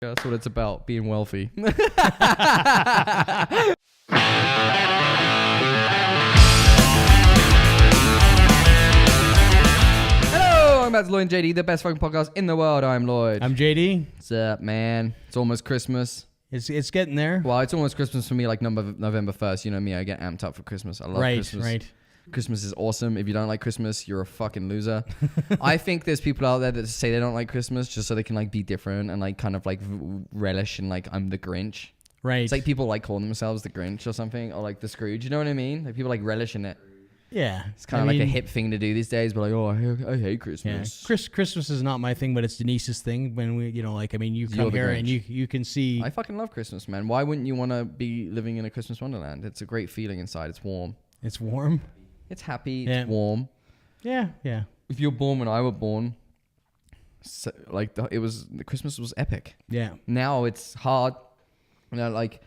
That's what it's about, being wealthy. Hello, I'm back to Lloyd and JD, the best fucking podcast in the world. I'm Lloyd. I'm JD. What's up, man? It's almost Christmas. It's getting there. Well, it's almost Christmas for me, like November 1st. You know me, I get amped up for Christmas. I love Christmas. Right. Christmas is awesome. If you don't like Christmas, you're a fucking loser. I think there's people out there that say they don't like Christmas just so they can like be different and like kind of like relish in like I'm the Grinch. Right. It's like people like calling themselves the Grinch or something, or like the Scrooge. You know what I mean? Like people like relish in it. Yeah. It's kind of like a hip thing to do these days, but like, oh, I hate Christmas. Yeah. Christmas is not my thing, but it's Denise's thing. When we, you know, like, I mean, you come here and you can see. I fucking love Christmas, man. Why wouldn't you want to be living in a Christmas wonderland? It's a great feeling inside. It's warm. It's warm. It's happy. It's warm. Yeah, yeah. If you're born when I was born, so, like the Christmas was epic. Yeah. Now it's hard. You know, like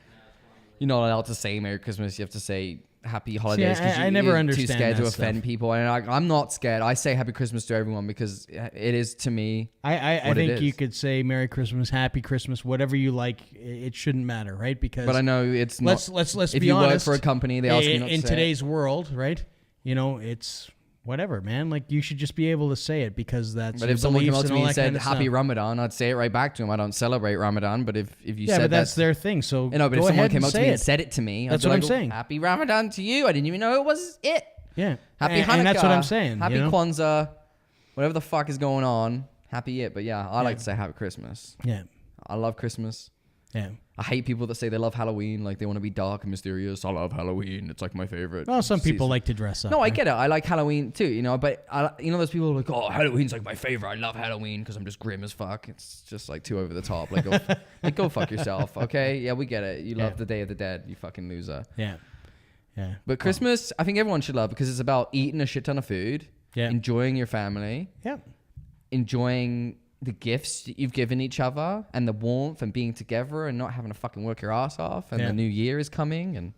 you're not allowed to say Merry Christmas. You have to say Happy Holidays because I never you're understand too scared to that offend people. And I'm not scared. I say Happy Christmas to everyone because it is to me. I think you could say Merry Christmas, Happy Christmas, whatever you like. It shouldn't matter, right? Because but I know it's not. Let's if be you honest. Work for a company, they ask you not to in say today's world, right? You know, it's whatever, man. Like you should just be able to say it because that's. But if someone came up to me and said Happy stuff. Ramadan, I'd say it right back to them. I don't celebrate Ramadan, but if you said but that's their thing. So you know, but if someone came up to me and said it to me, that's what I'm saying. Happy Ramadan to you. I didn't even know it was it. Yeah. Happy Hanukkah. And that's what I'm saying. Happy Kwanzaa. Whatever the fuck is going on. Happy it. But yeah, I like to say Happy Christmas. Yeah. I love Christmas. Yeah. I hate people that say they love Halloween, like they want to be dark and mysterious. I love Halloween. It's like my favorite. Well, some people like to dress up. No, I get it. I like Halloween too, you know, but you know, those people who are like, oh, Halloween's like my favorite. I love Halloween because I'm just grim as fuck. It's just like too over the top. Like, go fuck yourself. Okay. Yeah, we get it. You love the Day of the Dead, you fucking loser. Yeah. Yeah. But Christmas, I think everyone should love because it's about eating a shit ton of food, enjoying your family, enjoying the gifts that you've given each other and the warmth and being together and not having to fucking work your ass off and the new year is coming and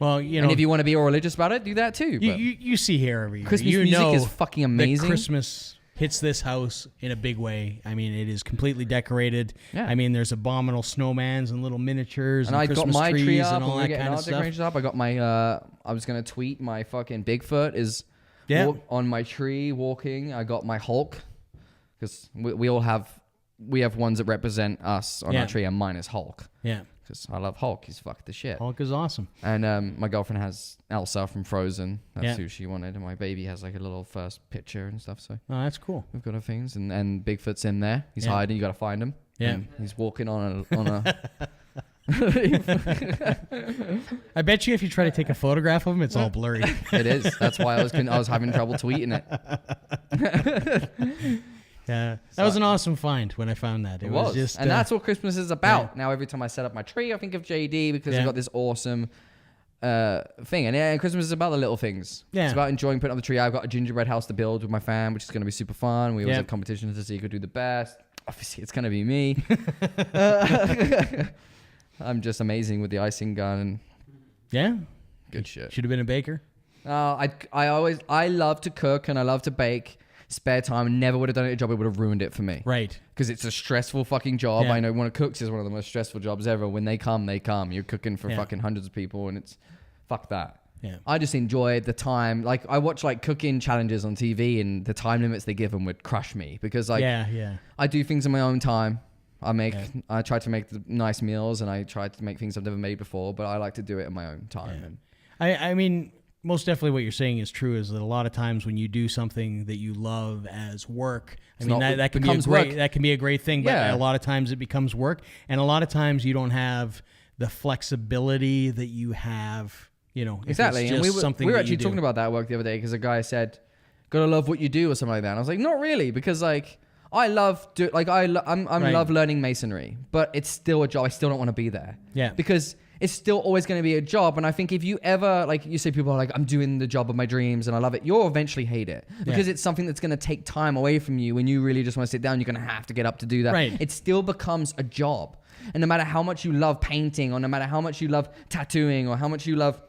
well, you know, and if you want to be all religious about it, do that too. You see here every year. Christmas music is fucking amazing. Christmas hits this house in a big way. I mean, it is completely decorated. Yeah. I mean, there's abominable snowmans and little miniatures and Christmas got my trees tree up and all that kind of stuff. Up. I got my I was gonna tweet my fucking Bigfoot is on my tree walking. I got my Hulk. Because we have ones that represent us on our tree, and mine is Hulk. Yeah. Because I love Hulk. He's fucked the shit. Hulk is awesome. And my girlfriend has Elsa from Frozen. That's who she wanted. And my baby has like a little first picture and stuff. So that's cool. We've got our things. And Bigfoot's in there. He's hiding. You got to find him. Yeah. And he's walking on a... I bet you if you try to take a photograph of him, it's all blurry. It is. That's why I was having trouble tweeting it. Yeah, that was an awesome find when I found that. It was just, and that's what Christmas is about. Now, every time I set up my tree, I think of JD because I got this awesome thing. And Christmas is about the little things. Yeah. It's about enjoying putting up the tree. I've got a gingerbread house to build with my fam, which is going to be super fun. We always have competitions to see who could do the best. Obviously, it's going to be me. I'm just amazing with the icing gun. And good shit. Should have been a baker. I love to cook and I love to bake. Spare time, never would have done it a job. It would have ruined it for me. Right. Because it's a stressful fucking job. I know one of cooks is one of the most stressful jobs ever. When they come, they come. You're cooking for fucking hundreds of people and it's fuck that. Yeah. I just enjoy the time. Like I watch like cooking challenges on TV and the time limits they give them would crush me because like I do things in my own time. I try to make the nice meals and I try to make things I've never made before, but I like to do it in my own time. And I mean, most definitely what you're saying is true is that a lot of times when you do something that you love as work, that can be a great thing, but a lot of times it becomes work. And a lot of times you don't have the flexibility that you have, you know, exactly. If it's just and we were actually talking about that at work the other day because a guy said, gotta love what you do or something like that. And I was like, not really, because like I love love learning masonry, but it's still a job. I still don't want to be there. Yeah. Because it's still always going to be a job. And I think if you ever, like you say, people are like, I'm doing the job of my dreams and I love it. You'll eventually hate it because it's something that's going to take time away from you. When you really just want to sit down, you're going to have to get up to do that. Right. It still becomes a job. And no matter how much you love painting or no matter how much you love tattooing or how much you love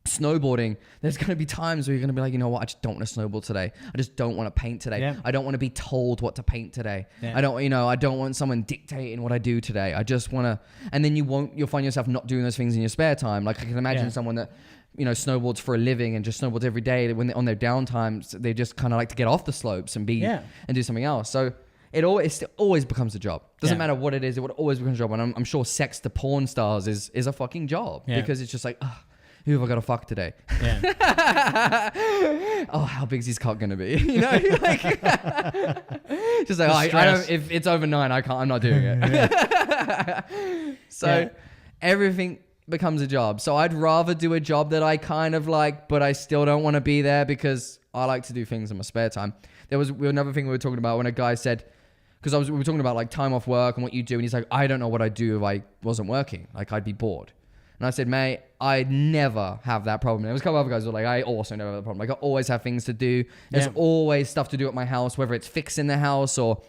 snowboarding, there's going to be times where you're going to be like, you know what, I just don't want to snowboard today. I just don't want to paint today. Yeah. I don't want to be told what to paint today. Yeah. I don't want someone dictating what I do today. I just want to, and then you'll find yourself not doing those things in your spare time. Like I can imagine someone that, snowboards for a living and just snowboards every day. When they're on their downtimes, they just kind of like to get off the slopes and and do something else. So it always becomes a job. Doesn't matter what it is. It would always become a job. And I'm sure sex to porn stars is a fucking job because it's just like, who have I got to fuck today? Yeah. Oh, how big's his cock gonna be? Like, just like I don't. If it's over 9, I can't. I'm not doing it. So everything becomes a job. So I'd rather do a job that I kind of like, but I still don't want to be there because I like to do things in my spare time. There was another thing we were talking about when a guy said, because we were talking about like time off work and what you do, and he's like, I don't know what I'd do if I wasn't working. Like I'd be bored. And I said, mate, I never have that problem. There was a couple other guys who were like, I also never have that problem. Like I always have things to do. There's always stuff to do at my house, whether it's fixing the house or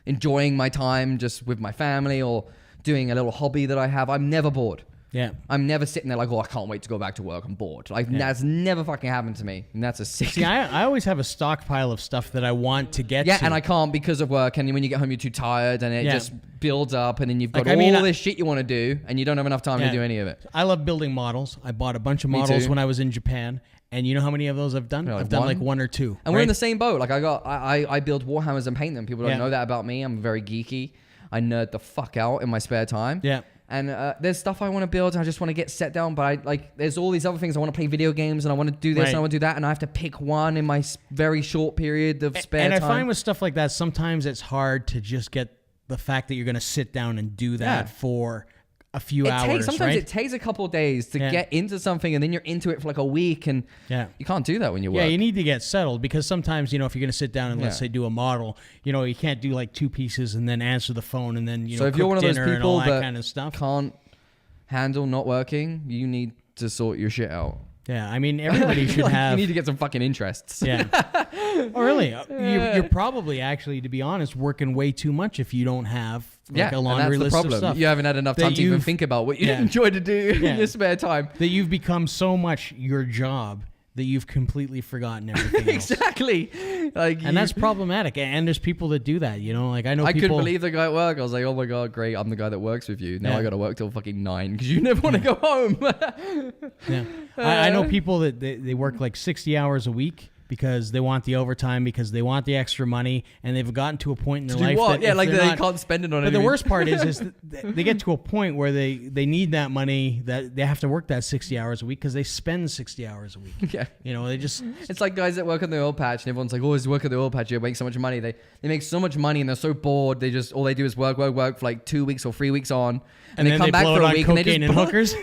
enjoying my time just with my family or doing a little hobby that I have. I'm never bored. Yeah. I'm never sitting there like, I can't wait to go back to work. I'm bored. Like that's never fucking happened to me. And that's a sick. See, I always have a stockpile of stuff that I want to get to. Yeah, and I can't because of work. And when you get home, you're too tired and it just builds up. And then you've got all this shit you want to do and you don't have enough time to do any of it. I love building models. I bought a bunch of models when I was in Japan. And you know how many of those I've done? I've done like 1 or 2. And we're in the same boat. Like I build Warhammers and paint them. People don't know that about me. I'm very geeky. I nerd the fuck out in my spare time. Yeah. And there's stuff I want to build and I just want to get set down. But there's all these other things. I want to play video games and I want to do this and I want to do that. And I have to pick one in my very short period of spare time. And I find with stuff like that, sometimes it's hard to just get the fact that you're going to sit down and do that for a few hours. Sometimes it takes a couple of days to get into something and then you're into it for like a week and you can't do that when you work. Yeah, you need to get settled because sometimes, if you're going to sit down and let's say do a model, you can't do like 2 pieces and then answer the phone and then, so if you're one of those people that kind of stuff. Can't handle not working, you need to sort your shit out. Yeah, I mean, everybody should have... You need to get some fucking interests. Yeah. Oh, really? You're probably actually, to be honest, working way too much if you don't have a laundry list of stuff. You haven't had enough time to even think about what you enjoy to do in your spare time. That you've become so much your job that you've completely forgotten everything else. Exactly. And that's problematic. And there's people that do that, Like I know I couldn't believe the guy at work. I was like, oh my God, great. I'm the guy that works with you. Now I got to work till fucking 9 because you never want to go home. I know people that they work like 60 hours a week because they want the overtime, because they want the extra money, and they've gotten to a point in their life that they can't spend it on anything. But the worst part is they get to a point where they need that money, that they have to work that 60 hours a week because they spend 60 hours a week. Yeah. They just... It's like guys that work on the oil patch, and everyone's like, oh, it's work at the oil patch, you make so much money. They make so much money, and they're so bored, all they do is work for like 2 weeks or 3 weeks on, and they come back for a week, and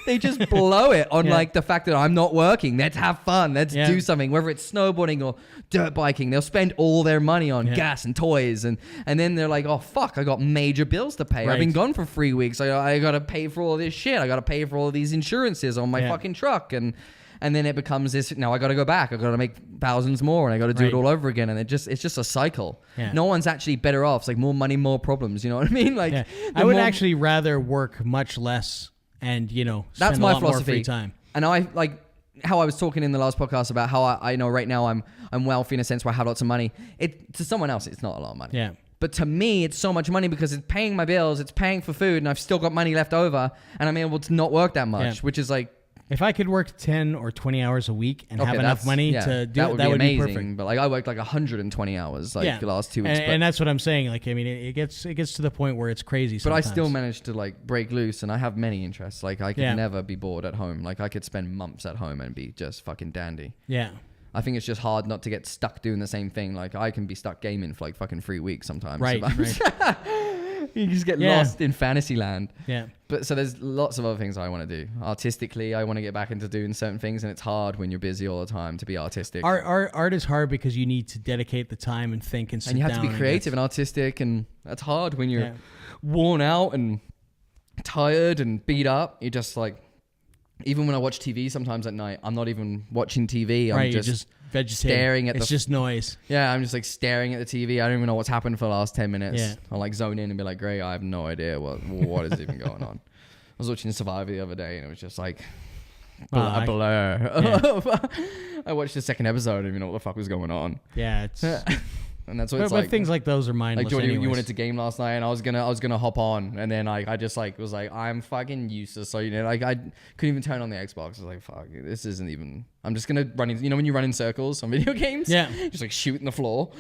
they just blow it on like the fact that I'm not working. Let's have fun. Let's do something, whether it's snowboarding or dirt biking. They'll spend all their money on gas and toys, and then they're like, oh fuck, I got major bills to pay. I've been gone for 3 weeks. I got to pay for all this shit. I got to pay for all of these insurances on my fucking truck, and then it becomes this. Now I got to go back. I got to make thousands more, and I got to do it all over again. And it's just a cycle. Yeah. No one's actually better off. It's like more money, more problems. You know what I mean? Like I would actually rather work much less and spend that's my a lot philosophy. More free time. And I like how I was talking in the last podcast about how I know right now I'm wealthy in a sense where I have lots of money. To someone else, it's not a lot of money. Yeah. But to me, it's so much money because it's paying my bills, it's paying for food, and I've still got money left over, and I'm able to not work that much, which is like... If I could work 10 or 20 hours a week and have enough money to do it, that would be perfect. But like I worked like 120 hours the last 2 weeks. And that's what I'm saying. Like, I mean, it gets to the point where it's crazy sometimes. But I still managed to like break loose, and I have many interests. Like I could never be bored at home. Like I could spend months at home and be just fucking dandy. Yeah. I think it's just hard not to get stuck doing the same thing. Like I can be stuck gaming for like fucking 3 weeks sometimes. Right. You just get lost in fantasy land. Yeah. But so there's lots of other things I want to do. Artistically, I want to get back into doing certain things, and it's hard when you're busy all the time to be artistic. Art is hard because you need to dedicate the time and think and sit down. And you have to be creative and artistic, and that's hard when you're worn out and tired and beat up. You're just like... Even when I watch TV sometimes at night, I'm not even watching TV. I'm just staring at It's just noise. Yeah, I'm just like staring at the TV. I don't even know what's happened for the last 10 minutes. Yeah. I'll like zone in and be like, great, I have no idea what is even going on. I was watching Survivor the other day, and it was just like, A blur. Yeah. I watched the second episode. I didn't even know what the fuck was going on. Yeah, it's... And that's what it's like. But things like those are mindless. Like Jordan, you wanted to game last night, and I was gonna hop on, and then I just was like, I'm fucking useless. So I couldn't even turn on the Xbox. I was like, fuck, this isn't even. I'm just gonna run in. When you run in circles on video games, yeah, just like shooting the floor.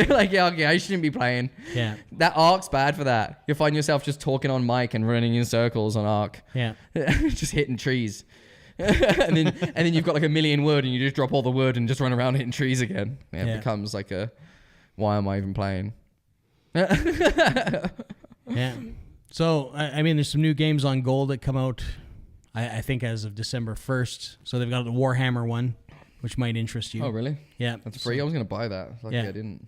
Like, yeah, okay, I shouldn't be playing. Yeah, that Ark's bad for that. You'll find yourself just talking on mic and running in circles on Ark. Yeah, just hitting trees. and then you've got like 1 million wood, and you just drop all the wood and just run around hitting trees again. Yeah, it becomes like a. Why am I even playing? Yeah. So, I mean, there's some new games on Gold that come out, I think, as of December 1st. So they've got the Warhammer one, which might interest you. Oh, really? Yeah. That's free? I was going to buy that. Lucky I didn't.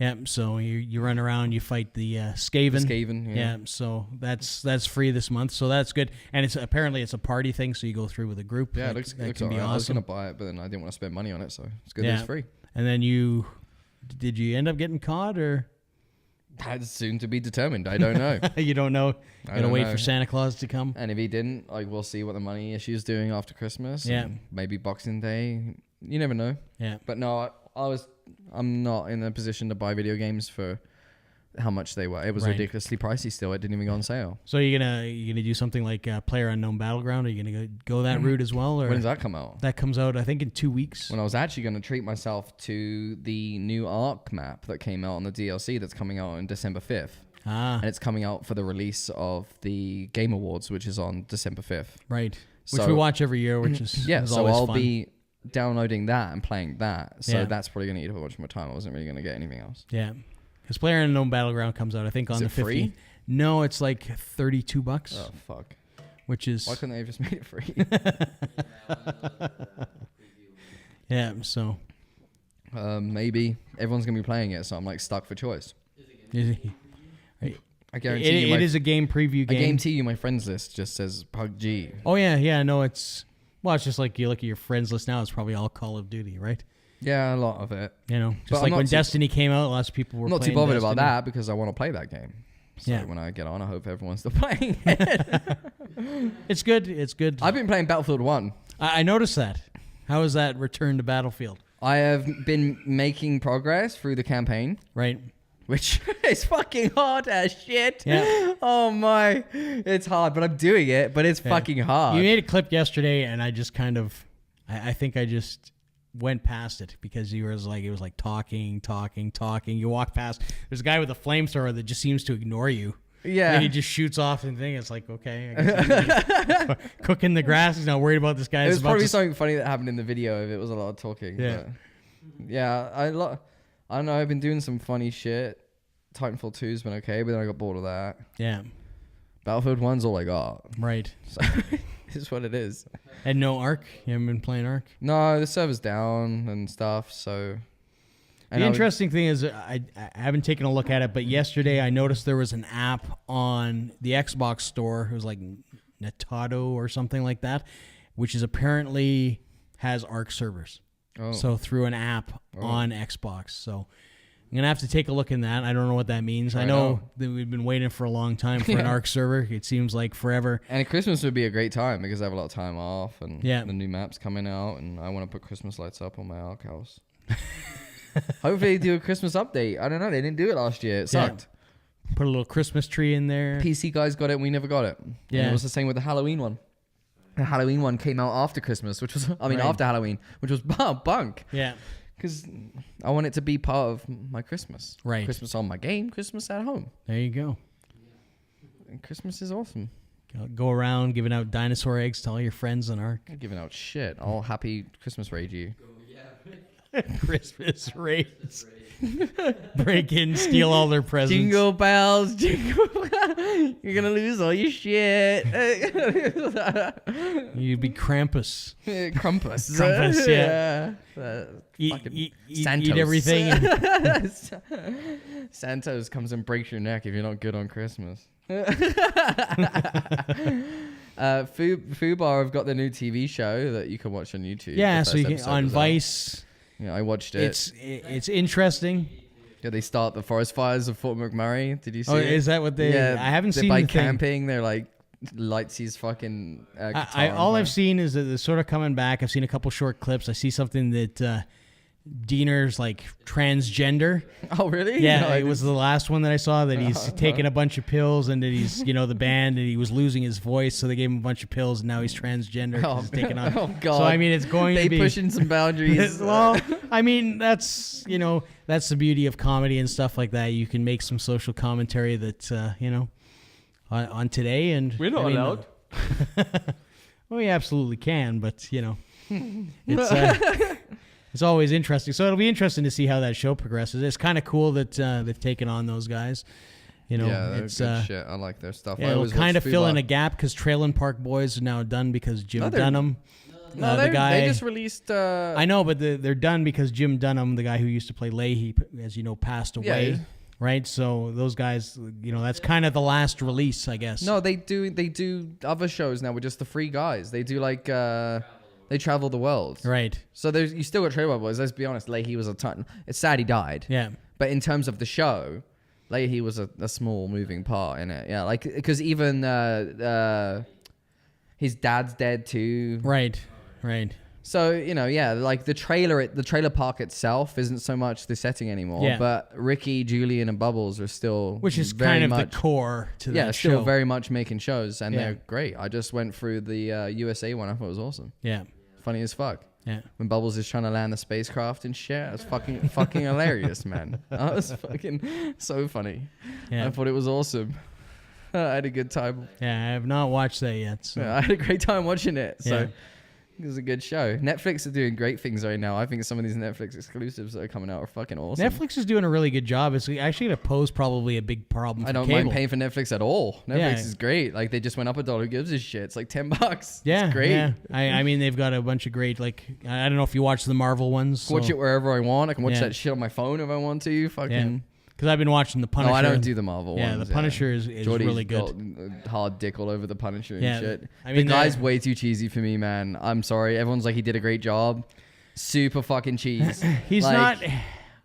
Yeah, so you run around, you fight the Skaven. The Skaven, yeah. Yeah, so that's free this month, so that's good. And it's apparently a party thing, so you go through with a group. Yeah, it looks can awesome. Be awesome. I was going to buy it, but then I didn't want to spend money on it, so it's good that it's free. And then did you end up getting caught, or? That's soon to be determined. I don't know. You don't know? Gotta wait for Santa Claus to come? And if he didn't, we'll see what the money issue is doing after Christmas. Yeah. Maybe Boxing Day. You never know. Yeah. But no, I'm not in a position to buy video games for how much they were. It was ridiculously pricey still. It didn't even go on sale. So you gonna do something like PlayerUnknown Battleground? Are you gonna go that route as well? Or when does that come out? That comes out, I think, in 2 weeks. When I was actually going to treat myself to the new Ark map that came out on the DLC that's coming out on December 5th. And it's coming out for the release of the Game Awards, which is on December 5th. Right. Which we watch every year, which is so always I'll fun. Be downloading that and playing that. So that's probably going to eat up a bunch more time. I wasn't really going to get anything else. Yeah. Because PlayerUnknown Battleground comes out, I think, on the 15th. Free? No, it's like $32. Oh, fuck. Which is... Why couldn't they have just made it free? Yeah, so... maybe. Everyone's going to be playing it, so I'm stuck for choice. Right. I guarantee you... It is a game preview game. I guarantee you my friends list just says PUBG. Oh, yeah. No, it's... Well, it's just like you look at your friends list now, it's probably all Call of Duty, right? Yeah, a lot of it. Just like when Destiny came out, lots of people were playing Destiny. I'm not too bothered Destiny. about that because I want to play that game. So when I get on, I hope everyone's still playing it. It's good. I've been playing Battlefield 1. I noticed that. How is that return to Battlefield? I have been making progress through the campaign. Right. Which is fucking hard as shit. Yeah. Oh my. It's hard, but I'm doing it, but it's fucking hard. You made a clip yesterday and I just kind of, I think I just went past it because it was like talking. You walk past, there's a guy with a flamethrower that just seems to ignore you. Yeah. And he just shoots off and thing. It's like, okay, I guess he's cooking the grass. He's not worried about this guy. It was probably something funny that happened in the video if it was a lot of talking. Yeah. Yeah. I don't know. I've been doing some funny shit. Titanfall 2's been okay, but then I got bored of that. Yeah. Battlefield 1's all I got. Right. So it's what it is. And no Ark? You haven't been playing Ark? No, the server's down and stuff, so... The interesting thing is I haven't taken a look at it, but yesterday I noticed there was an app on the Xbox store. It was like Netato or something like that, which is apparently has Ark servers. Oh. So through an app on Xbox. So I'm going to have to take a look in that. I don't know what that means. I know that we've been waiting for a long time for an Ark server. It seems like forever. And Christmas would be a great time because I have a lot of time off and the new map's coming out and I want to put Christmas lights up on my Ark house. Hopefully they do a Christmas update. I don't know. They didn't do it last year. It sucked. Put a little Christmas tree in there. PC guys got it and we never got it. Yeah. And it was the same with the Halloween one. The Halloween one came out after Christmas, which was, after Halloween, which was bunk. Yeah. Because I want it to be part of my Christmas. Right. Christmas on my game, Christmas at home. There you go. And Christmas is awesome. Go around giving out dinosaur eggs to all your friends on Ark. I'm giving out shit. All happy Christmas raid you. Christmas raids. Break in, steal all their presents. Jingle bells, jingle bells. You're going to lose all your shit. You'd be Krampus. Krampus. Krampus, yeah. Eat everything. Santos comes and breaks your neck if you're not good on Christmas. Fubar have got the new TV show that you can watch on YouTube. Yeah, so you can on Vice. Yeah, I watched it. It's interesting. Yeah, they start the forest fires of Fort McMurray. Did you see it? Is that what they... Yeah, I haven't seen by the camping, they're like lights his fucking guitar. I've seen is that they're sort of coming back. I've seen a couple short clips. I see something that Diener's like transgender. Oh, really? Yeah, no, it was the last one that I saw, that he's taking a bunch of pills, and that he's, the band, and he was losing his voice, so they gave him a bunch of pills, and now he's transgender. He's taking on. Oh, God. So, I mean, it's going to be... They pushing some boundaries. Well, I mean, that's the beauty of comedy and stuff like that. You can make some social commentary that, on today, and... We're not allowed. Well, we absolutely can, but, it's... It's always interesting. So it'll be interesting to see how that show progresses. It's kind of cool that they've taken on those guys. It's good shit. I like their stuff. Yeah, it'll kind of fill in a gap because Traylon Park Boys are now done because Jim Dunham. No, the guy, they just released... I know, but they're done because Jim Dunham, the guy who used to play Leahy, as you know, passed away. Yeah. Right? So those guys, that's kind of the last release, I guess. No, they do other shows now with just the 3 guys. They do like... They travel the world. Right. So you still got Traylon Boys. Let's be honest. Leahy was a ton. It's sad he died. Yeah. But in terms of the show, Leahy was a small moving part in it. Yeah. Like, because even his dad's dead too. Right. So, like the trailer park itself isn't so much the setting anymore. Yeah. But Ricky, Julian, and Bubbles are still... Which is kind of the core to that show. Yeah, still very much making shows, and they're great. I just went through the USA one. I thought it was awesome. Yeah. Funny as fuck. Yeah. When Bubbles is trying to land the spacecraft and shit, it was fucking hilarious, man. That was fucking so funny. Yeah. I thought it was awesome. I had a good time. Yeah, I have not watched that yet. So. Yeah, I had a great time watching it. So it was a good show. Netflix are doing great things right now. I think some of these Netflix exclusives that are coming out are fucking awesome. Netflix is doing a really good job. It's actually going to pose probably a big problem for I don't cable. mind paying for Netflix at all. Netflix is great. Like, they just went up $1. Who gives a shit? It's like $10. Yeah. It's great. Yeah. I mean, they've got a bunch of great, like, I don't know if you watch the Marvel ones. Watch it wherever I want. I can watch that shit on my phone if I want to. Fucking... Yeah. Because I've been watching the Punisher. No, I don't do the Marvel ones. Yeah, the Punisher is really good. Got hard dick all over the Punisher and shit. I mean, the guy's way too cheesy for me, man. I'm sorry. Everyone's like, he did a great job. Super fucking cheese. He's not...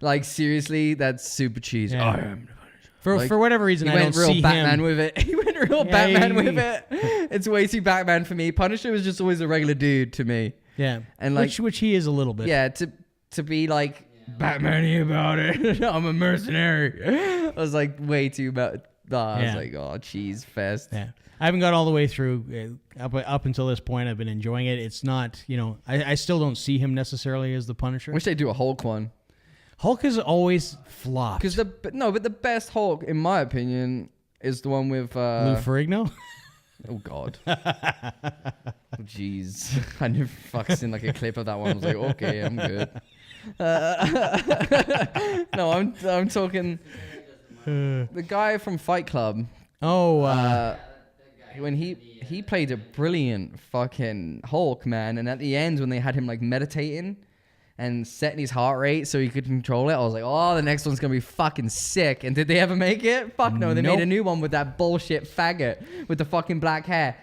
Like, seriously, that's super cheesy. Yeah. I am the Punisher. For whatever reason, I don't see him... He went real Batman with it. He went real Batman with it. It's way too Batman for me. Punisher was just always a regular dude to me. Yeah. And like, which he is a little bit. Yeah, to be like... Batman-y about it. I'm a mercenary. I was like way too bad. I was like, oh, cheese fest. Yeah. I haven't got all the way through. Up until this point, I've been enjoying it. It's not, I still don't see him necessarily as the Punisher. Wish they do a Hulk one. Hulk has always flopped. But the best Hulk, in my opinion, is the one with Lou Ferrigno. Oh God. Jeez. I never fucking seen like a clip of that one. I was like, okay, I'm good. No, I'm talking the guy from Fight Club. When he played a brilliant fucking Hulk, man, and at the end when they had him like meditating and setting his heart rate so he could control it, I was like, oh, the next one's gonna be fucking sick. And did they ever make it? Fuck no, they made a new one with that bullshit faggot with the fucking black hair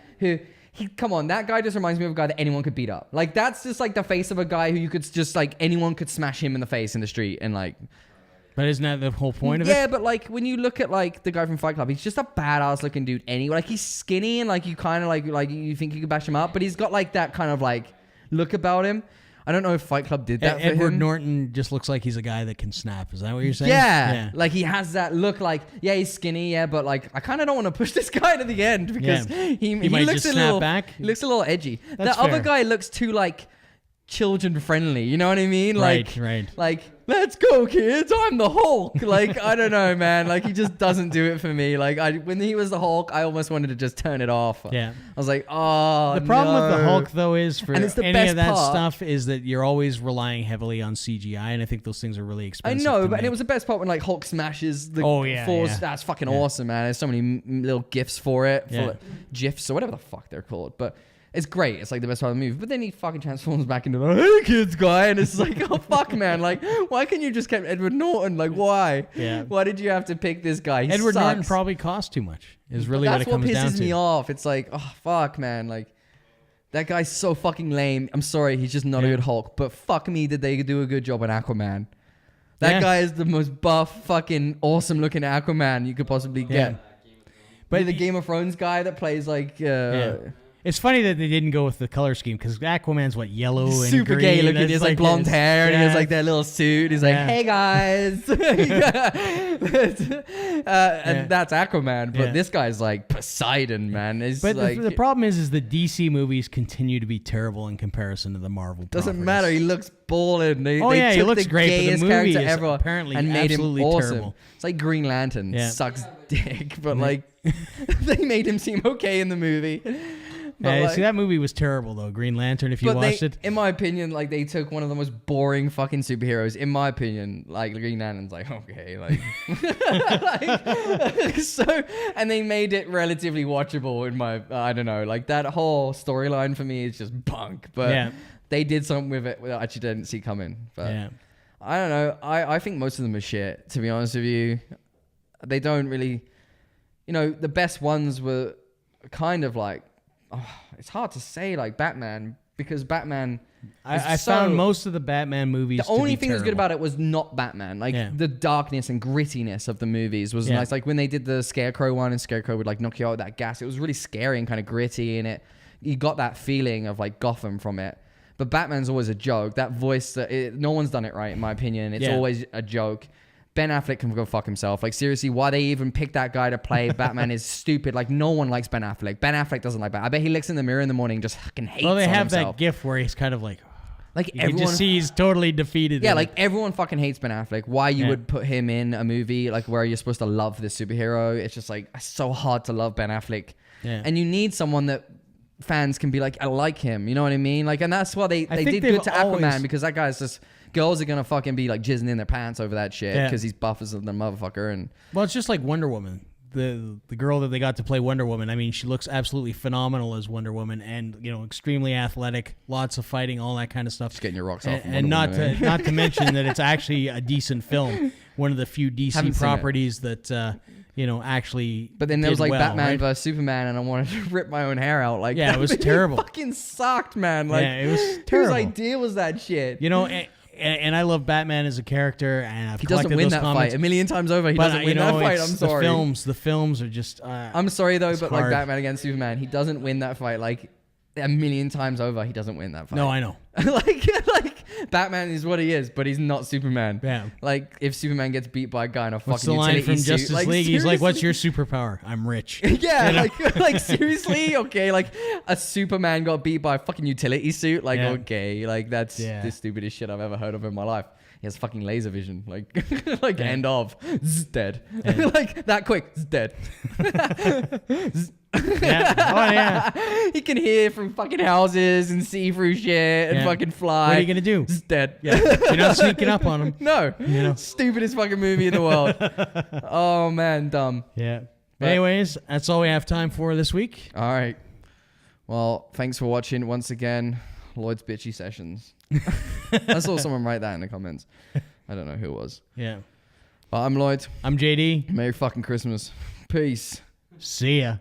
come on, that guy just reminds me of a guy that anyone could beat up. Like, that's just like the face of a guy who you could just like, anyone could smash him in the face in the street and like... But isn't that the whole point of it? Yeah, but like, when you look at like the guy from Fight Club, he's just a badass looking dude anyway. Like, he's skinny and like, you kind of like you think you could bash him up, but he's got like that kind of like look about him. I don't know if Fight Club did that for him. Edward Norton just looks like he's a guy that can snap. Is that what you're saying? Yeah. Like, he has that look like, he's skinny, but like, I kind of don't want to push this guy to the end because he might looks just snap back. He looks a little edgy. That's the other guy looks too like children friendly. You know what I mean? Like, right. Like, let's go, kids. I'm the Hulk. Like, I don't know, man. Like, he just doesn't do it for me. Like, when he was the Hulk, I almost wanted to just turn it off. Yeah. I was like, oh, the problem with the Hulk, though, is for any of that stuff is that you're always relying heavily on CGI, and I think those things are really expensive. I know, and it was the best part when like Hulk smashes the force. That's fucking awesome, man. There's so many little gifs for it, GIFs or whatever the fuck they're called, but. It's great. It's like the best part of the movie. But then he fucking transforms back into the hey kids guy. And it's like, oh fuck, man. Like, why can't you just keep Edward Norton? Like, why? Yeah. Why did you have to pick this guy? Edward Norton probably cost too much. Is really what it comes down to. That's what pisses me off. It's like, oh fuck, man. Like, that guy's so fucking lame. I'm sorry. He's just not a good Hulk. But fuck me, did they do a good job on Aquaman? That guy is the most buff, fucking awesome looking Aquaman you could possibly get. But the Game of Thrones guy that plays like. It's funny that they didn't go with the color scheme because Aquaman's yellow and super green. Gay looking. He has like blonde hair and he has like that little suit. He's like, hey guys, and that's Aquaman. But this guy's like Poseidon, man. But like, the problem is the DC movies continue to be terrible in comparison to the Marvel. Doesn't matter. He looks balling. They he took looks the great. Gayest But the movie character is ever apparently and made him awesome. Terrible. It's like Green Lantern sucks dick, but like they made him seem okay in the movie. See, that movie was terrible, though. Green Lantern, if you watched it. In my opinion, like, they took one of the most boring fucking superheroes. In my opinion, like, Green Lantern's like, okay, like... and they made it relatively watchable in my... I don't know. Like, that whole storyline for me is just bunk. But they did something with it that I actually didn't see coming. But I don't know. I think most of them are shit, to be honest with you. They don't really... You know, the best ones were kind of like... it's hard to say like Batman because Batman I found most of the Batman movies the only thing that was good about it was not Batman, like the darkness and grittiness of the movies was nice. Like when they did the Scarecrow one and Scarecrow would like knock you out with that gas, it was really scary and kind of gritty, and you got that feeling of like Gotham from it. But Batman's always a joke. That voice, no one's done it right in my opinion. It's always a joke. Ben Affleck can go fuck himself. Like, seriously, why they even pick that guy to play Batman is stupid. Like, no one likes Ben Affleck. Ben Affleck doesn't like Batman. I bet he looks in the mirror in the morning and just fucking hates himself. Well, they have that gif where he's kind of like you everyone, can just see he's totally defeated. Yeah, like, everyone fucking hates Ben Affleck. Why you would put him in a movie, like, where you're supposed to love this superhero. It's just, like, it's so hard to love Ben Affleck. Yeah. And you need someone that fans can be like, I like him. You know what I mean? Like, and that's why they did good to Aquaman, because that guy's just... Girls are gonna fucking be like jizzing in their pants over that shit because he's buff as the motherfucker. And well, it's just like Wonder Woman, the girl that they got to play Wonder Woman. I mean, she looks absolutely phenomenal as Wonder Woman, and extremely athletic, lots of fighting, all that kind of stuff. Just getting your rocks off. And not to mention that it's actually a decent film. One of the few DC properties that actually. But then there was like Batman versus Superman, and I wanted to rip my own hair out. Like, it was terrible. Fucking sucked, man. Like, it was terrible. Whose idea was that shit? And I love Batman as a character, and he doesn't win that fight a million times over. He doesn't win that fight. I'm sorry. The films are just. I'm sorry though, but like Batman against Superman, he doesn't win that fight like a million times over. He doesn't win that fight. No, I know. like Batman is what he is, but he's not Superman. Yeah. Like if Superman gets beat by a guy in a fucking utility suit, from Justice League? Seriously? He's like, "What's your superpower? I'm rich." Yeah, like seriously, okay, like a Superman got beat by a fucking utility suit. Like okay, like that's the stupidest shit I've ever heard of in my life. He has fucking laser vision, like end of, dead, like that quick, dead. He can hear from fucking houses and see through shit and fucking fly. What are you gonna do? He's dead. You're not sneaking up on him. No. Stupidest fucking movie in the world. Oh man, dumb. Yeah. But anyways, that's all we have time for this week. All right. Well, thanks for watching once again. Lloyd's Bitchy Sessions. I saw someone write that in the comments. I don't know who it was. Yeah. But I'm Lloyd. I'm JD. Merry fucking Christmas. Peace. See ya.